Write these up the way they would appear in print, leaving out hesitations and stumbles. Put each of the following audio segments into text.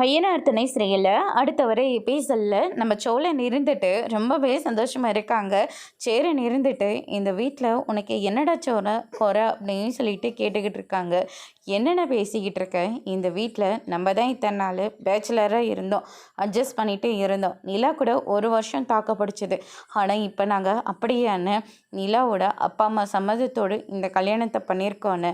ஐயனார் துணை சிறையில் அடுத்த வரை எபிசோடில் நம்ம சோழன் இருந்துட்டு ரொம்பவே சந்தோஷமாக இருக்காங்க. சேரன் இருந்துட்டு இந்த வீட்டில் உனக்கு என்னடா சோற குறை அப்படின்னு சொல்லிட்டு கேட்டுக்கிட்டு இருக்காங்க. என்னென்ன பேசிக்கிட்டு இருக்க, இந்த வீட்டில் நம்ம தான் இத்தனை நாள் பேச்சுலராக இருந்தோம், அட்ஜஸ்ட் பண்ணிகிட்டே இருந்தோம். நிலா கூட ஒரு வருஷம் தாக்க பிடிச்சிது. ஆனால் இப்போ நாங்கள் அப்படியான நிலாவோட அப்பா அம்மா சம்மதத்தோடு இந்த கல்யாணத்தை பண்ணியிருக்கோன்னு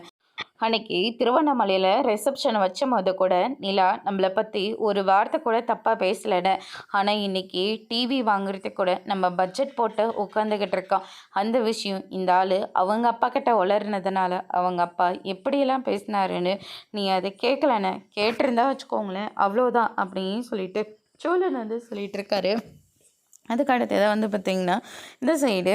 அன்னைக்கு திருவண்ணாமலையில் ரிசப்ஷனை வச்ச போது கூட நிலா நம்மளை பற்றி ஒரு வார்த்தை கூட தப்பாக பேசலைன்னு. ஆனால் இன்றைக்கி டிவி வாங்குறதுக்கு கூட நம்ம பட்ஜெட் போட்டு உட்காந்துக்கிட்டு இருக்கோம். அந்த விஷயம் இந்த ஆள் அவங்க அப்பா கிட்ட உளறினதுனால அவங்க அப்பா எப்படியெல்லாம் பேசினாருன்னு நீ அதை கேட்கலன்னு கேட்டிருந்தா வச்சுக்கோங்களேன், அவ்வளோதான் அப்படின்னு சொல்லிட்டு சோழன் சொல்லிட்டு இருக்காரு. அதுக்கு அடுத்ததாக பார்த்திங்கன்னா இந்த சைடு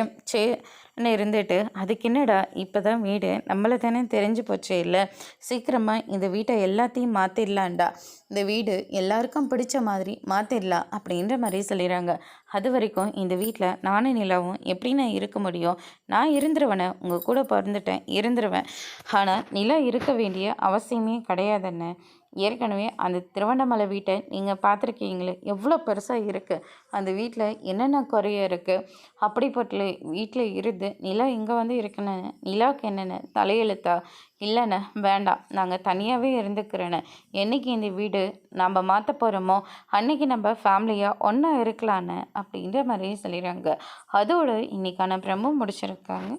இருந்துட்டு அதுக்கு என்னடா இப்போ தான் வீடு நம்மளை தானே தெரிஞ்சு போச்சே, இல்லை சீக்கிரமாக இந்த வீட்டை எல்லாத்தையும் மாற்றிடலான்டா, இந்த வீடு எல்லாருக்கும் பிடிச்ச மாதிரி மாற்றிடலாம் அப்படின்ற மாதிரி சொல்லிடுறாங்க. அது வரைக்கும் இந்த வீட்டில் நானும் நிலாவும் எப்படி நான் இருக்க முடியும்? நான் இருந்துருவேனே, உங்கள் கூட பிறந்துட்டேன், இருந்துருவேன். ஆனால் நிலா இருக்க வேண்டிய அவசியமே கிடையாதுன்னு. ஏற்கனவே அந்த திருவண்ணாமலை வீட்டை நீங்கள் பார்த்துருக்கீங்களே, எவ்வளோ பெருசாக இருக்குது, அந்த வீட்டில் என்னென்ன குறைய இருக்குது. அப்படிப்பட்ட வீட்டில் இருந்து நிலா இங்கே இருக்குன்னு நிலாவுக்கு என்னென்ன தலையெழுத்தா? இல்லைண்ணே வேண்டாம், நாங்கள் தனியாகவே இருந்துக்கிறேன்னு. என்றைக்கு இந்த வீடு நம்ம மாற்ற போகிறோமோ அன்றைக்கி நம்ம ஃபேமிலியாக ஒன்றா இருக்கலான்னு அப்படின்ற மாதிரி சொல்லிடுறாங்க. அதோடு இன்றைக்கான பிரம்மம் முடிச்சிருக்காங்க.